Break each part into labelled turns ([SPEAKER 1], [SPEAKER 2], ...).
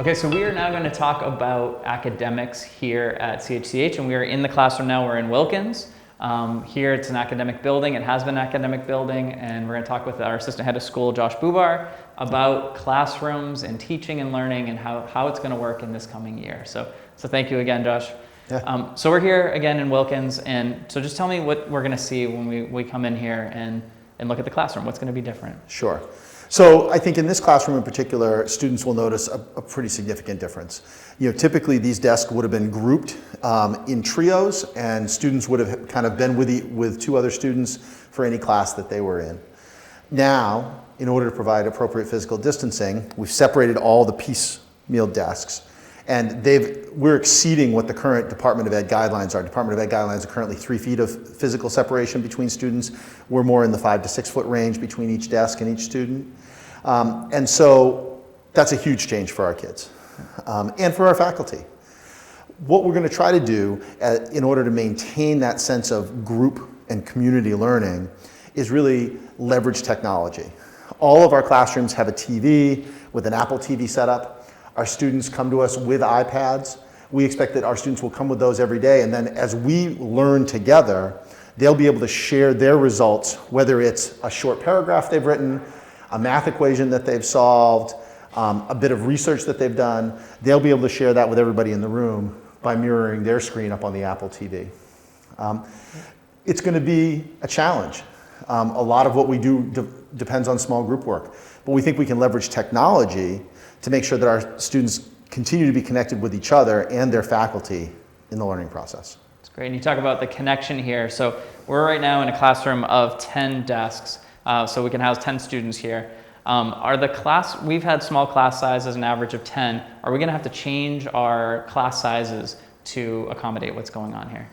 [SPEAKER 1] Okay, so we are now going to talk about academics here at CHCH, and we are in the classroom now. We're in Wilkins. Here it's an academic building. It has been an academic building, and we're going to talk with our assistant head of school, Josh Bubar, about classrooms and teaching and learning and how it's going to work in this coming year. So thank you again, Josh.
[SPEAKER 2] Yeah.
[SPEAKER 1] So we're here again in Wilkins, and so just tell me what we're going to see when we come in here and look at the classroom. What's going to be different?
[SPEAKER 2] Sure. So I think in this classroom in particular, students will notice a pretty significant difference. You know, typically these desks would have been grouped in trios, and students would have kind of been with two other students for any class that they were in. Now, in order to provide appropriate physical distancing, we've separated all the piecemeal desks, and we're exceeding what the current Department of Ed guidelines are. Department of Ed guidelines are currently 3 feet of physical separation between students. We're more in the 5 to 6 foot range between each desk and each student. And so that's a huge change for our kids and for our faculty. What we're going to try to do in order to maintain that sense of group and community learning is really leverage technology. All of our classrooms have a TV with an Apple TV setup. Our students come to us with iPads. We expect that our students will come with those every day, and then as we learn together, they'll be able to share their results, whether it's a short paragraph they've written, a math equation that they've solved, a bit of research that they've done. They'll be able to share that with everybody in the room by mirroring their screen up on the Apple TV. It's going to be a challenge. A lot of what we do depends on small group work, but we think we can leverage technology to make sure that our students continue to be connected with each other and their faculty in the learning process.
[SPEAKER 1] That's great. And you talk about the connection here. So we're right now in a classroom of 10 desks, so we can house 10 students here. We've had small class sizes, an average of 10. Are we going to have to change our class sizes to accommodate what's going on here?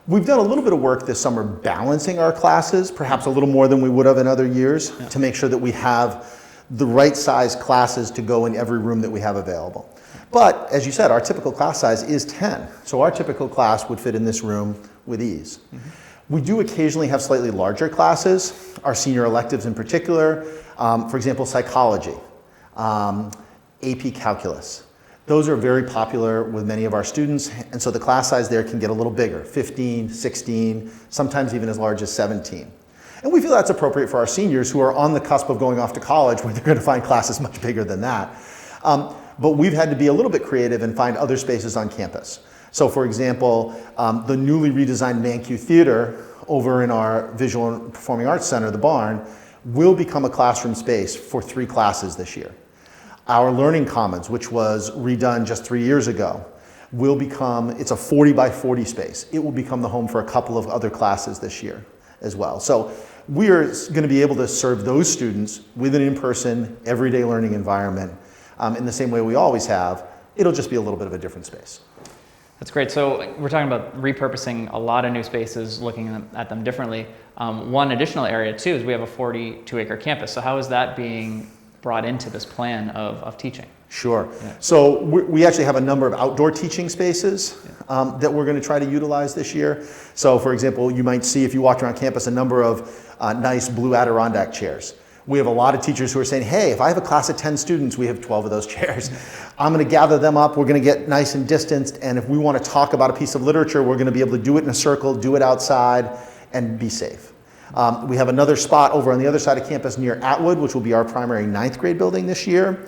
[SPEAKER 2] We've done a little bit of work this summer balancing our classes, perhaps a little more than we would have in other years, to make sure that we have the right size classes to go in every room that we have available. But as you said, our typical class size is 10. So our typical class would fit in this room with ease. Mm-hmm. We do occasionally have slightly larger classes, our senior electives in particular, for example, psychology, AP calculus. Those are very popular with many of our students, and so the class size there can get a little bigger, 15, 16, sometimes even as large as 17. And we feel that's appropriate for our seniors who are on the cusp of going off to college, where they're going to find classes much bigger than that. But we've had to be a little bit creative and find other spaces on campus. So for example, the newly redesigned ManQ Theater over in our Visual and Performing Arts Center, the Barn, will become a classroom space for 3 classes this year. Our Learning Commons, which was redone just 3 years ago, it's a 40 by 40 space. It will become the home for a couple of other classes this year as well. So we are going to be able to serve those students with an in-person, everyday learning environment in the same way we always have. It'll just be a little bit of a different space.
[SPEAKER 1] That's great. So we're talking about repurposing a lot of new spaces, looking at them differently. One additional area too is we have a 42-acre campus. So how is that being brought into this plan of teaching?
[SPEAKER 2] Sure. Yeah. So we actually have a number of outdoor teaching spaces that we're going to try to utilize this year. So for example, you might see if you walked around campus a number of nice blue Adirondack chairs. We have a lot of teachers who are saying, hey, if I have a class of 10 students, we have 12 of those chairs. I'm going to gather them up, we're going to get nice and distanced, and if we want to talk about a piece of literature, we're going to be able to do it in a circle, do it outside, and be safe. We have another spot over on the other side of campus near Atwood, which will be our primary 9th grade building this year,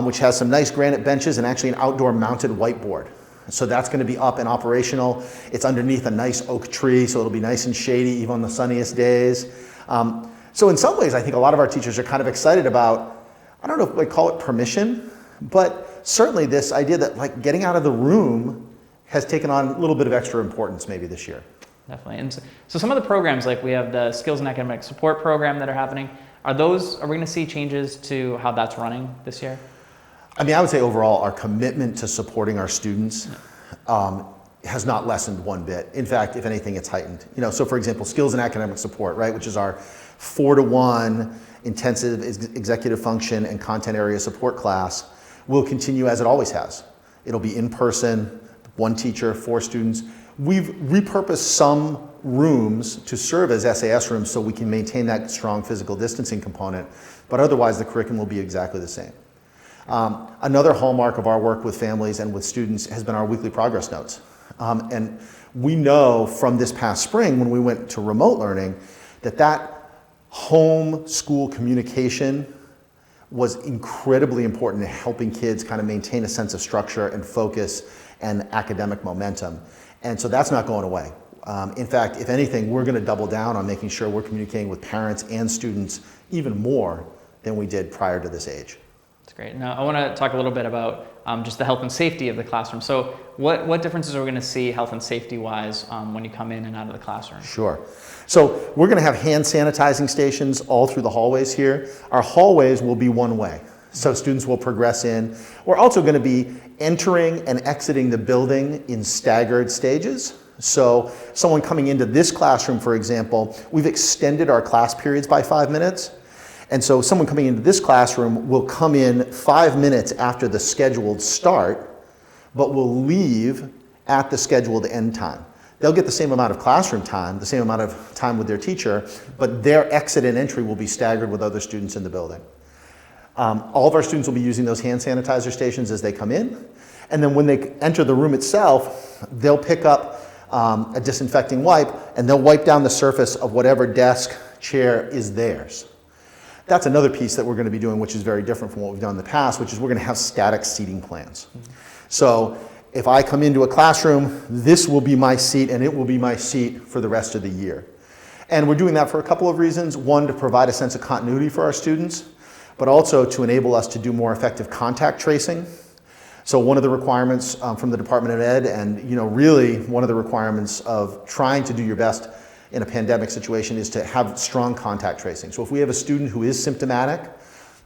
[SPEAKER 2] which has some nice granite benches and actually an outdoor mounted whiteboard. So that's going to be up and operational. It's underneath a nice oak tree, so it'll be nice and shady even on the sunniest days. So in some ways, I think a lot of our teachers are kind of excited about, I don't know if I call it permission, but certainly this idea that like getting out of the room has taken on a little bit of extra importance maybe this year.
[SPEAKER 1] Definitely. And so some of the programs, like we have the Skills and Academic Support program that are happening, are we going to see changes to how that's running this year?
[SPEAKER 2] I mean, I would say overall our commitment to supporting our students has not lessened one bit. In fact, if anything, it's heightened. You know, so for example, Skills and Academic Support, right, which is our 4-to-1 intensive executive function and content area support class, will continue as it always has. It'll be in person, 1 teacher, 4 students. We've repurposed some rooms to serve as SAS rooms so we can maintain that strong physical distancing component, but otherwise the curriculum will be exactly the same. Another hallmark of our work with families and with students has been our weekly progress notes. And we know from this past spring when we went to remote learning that home school communication was incredibly important in helping kids kind of maintain a sense of structure and focus and academic momentum. And so that's not going away. In fact, if anything, we're going to double down on making sure we're communicating with parents and students even more than we did prior to this age.
[SPEAKER 1] That's great. Now, I want to talk a little bit about just the health and safety of the classroom. So what differences are we going to see health and safety-wise when you come in and out of the classroom?
[SPEAKER 2] Sure. So we're going to have hand sanitizing stations all through the hallways here. Our hallways will be one way, so students will progress in. We're also going to be entering and exiting the building in staggered stages. So someone coming into this classroom, for example, we've extended our class periods by 5 minutes. And so someone coming into this classroom will come in 5 minutes after the scheduled start, but will leave at the scheduled end time. They'll get the same amount of classroom time, the same amount of time with their teacher, but their exit and entry will be staggered with other students in the building. All of our students will be using those hand sanitizer stations as they come in. And then when they enter the room itself, they'll pick up a disinfecting wipe and they'll wipe down the surface of whatever desk, chair is theirs. That's another piece that we're going to be doing, which is very different from what we've done in the past, which is we're going to have static seating plans. So if I come into a classroom, this will be my seat and it will be my seat for the rest of the year. And we're doing that for a couple of reasons. One, to provide a sense of continuity for our students, but also to enable us to do more effective contact tracing. So one of the requirements from the Department of Ed, and really one of the requirements of trying to do your best in a pandemic situation, is to have strong contact tracing. So if we have a student who is symptomatic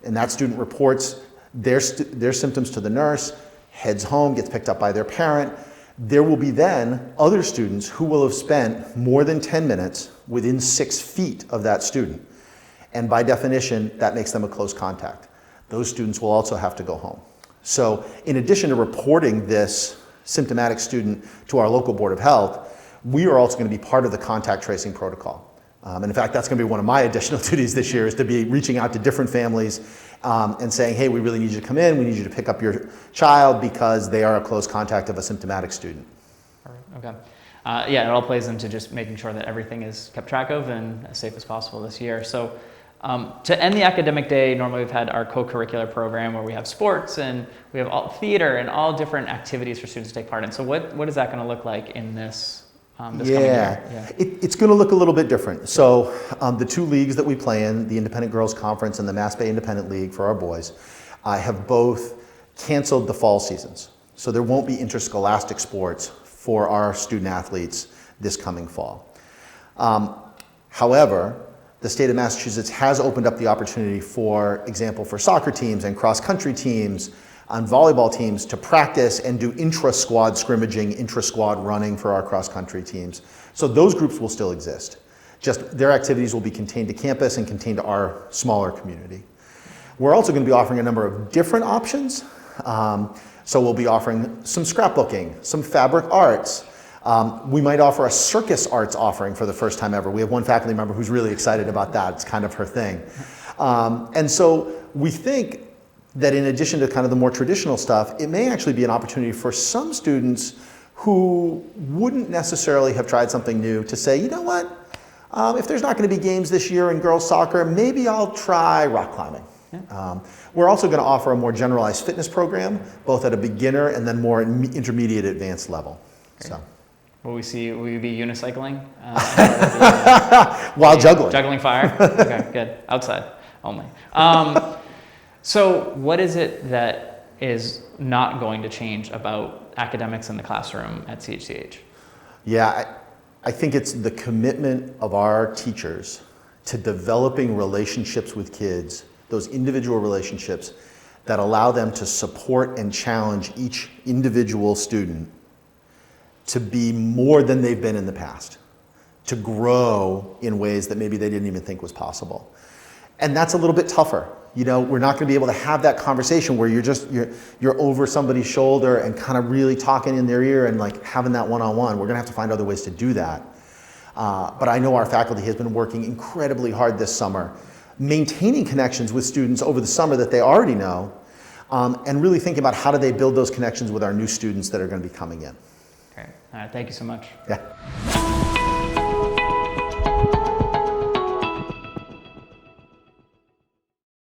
[SPEAKER 2] and that student reports their symptoms to the nurse, heads home, gets picked up by their parent, there will be then other students who will have spent more than 10 minutes within 6 feet of that student. And by definition, that makes them a close contact. Those students will also have to go home. So in addition to reporting this symptomatic student to our local Board of Health, we are also going to be part of the contact tracing protocol. And in fact, that's going to be one of my additional duties this year, is to be reaching out to different families and saying, hey, we really need you to come in, we need you to pick up your child because they are a close contact of a symptomatic student.
[SPEAKER 1] Okay. Yeah, it all plays into just making sure that everything is kept track of and as safe as possible this year. So to end the academic day, normally we've had our co-curricular program where we have sports and we have all theater and all different activities for students to take part in. So what is that going to look like in this coming year? Yeah.
[SPEAKER 2] It's going to look a little bit different. So the 2 leagues that we play in, the Independent Girls Conference and the Mass Bay Independent League for our boys, have both canceled the fall seasons. So there won't be interscholastic sports for our student athletes this coming fall. However, the state of Massachusetts has opened up the opportunity, for example, for soccer teams and cross-country teams and volleyball teams to practice and do intra-squad scrimmaging, intra-squad running for our cross-country teams. So those groups will still exist. Just their activities will be contained to campus and contained to our smaller community. We're also going to be offering a number of different options. So we'll be offering some scrapbooking, some fabric arts. We might offer a circus arts offering for the first time ever. We have one faculty member who's really excited about that. It's kind of her thing. And so we think that in addition to kind of the more traditional stuff, it may actually be an opportunity for some students who wouldn't necessarily have tried something new to say, you know what, if there's not going to be games this year in girls soccer, maybe I'll try rock climbing. Yeah. We're also going to offer a more generalized fitness program, both at a beginner and then more intermediate advanced level. So.
[SPEAKER 1] Will we be unicycling?
[SPEAKER 2] While juggling.
[SPEAKER 1] Juggling fire? Okay, good. Outside only. So what is it that is not going to change about academics in the classroom at CHCH?
[SPEAKER 2] Yeah, I think it's the commitment of our teachers to developing relationships with kids, those individual relationships that allow them to support and challenge each individual student to be more than they've been in the past, to grow in ways that maybe they didn't even think was possible. And that's a little bit tougher. We're not going to be able to have that conversation where you're over somebody's shoulder and kind of really talking in their ear and like having that one-on-one. We're going to have to find other ways to do that. But I know our faculty has been working incredibly hard this summer, maintaining connections with students over the summer that they already know, and really thinking about how do they build those connections with our new students that are going to be coming in.
[SPEAKER 1] Great. All right, thank you so much.
[SPEAKER 2] Yeah.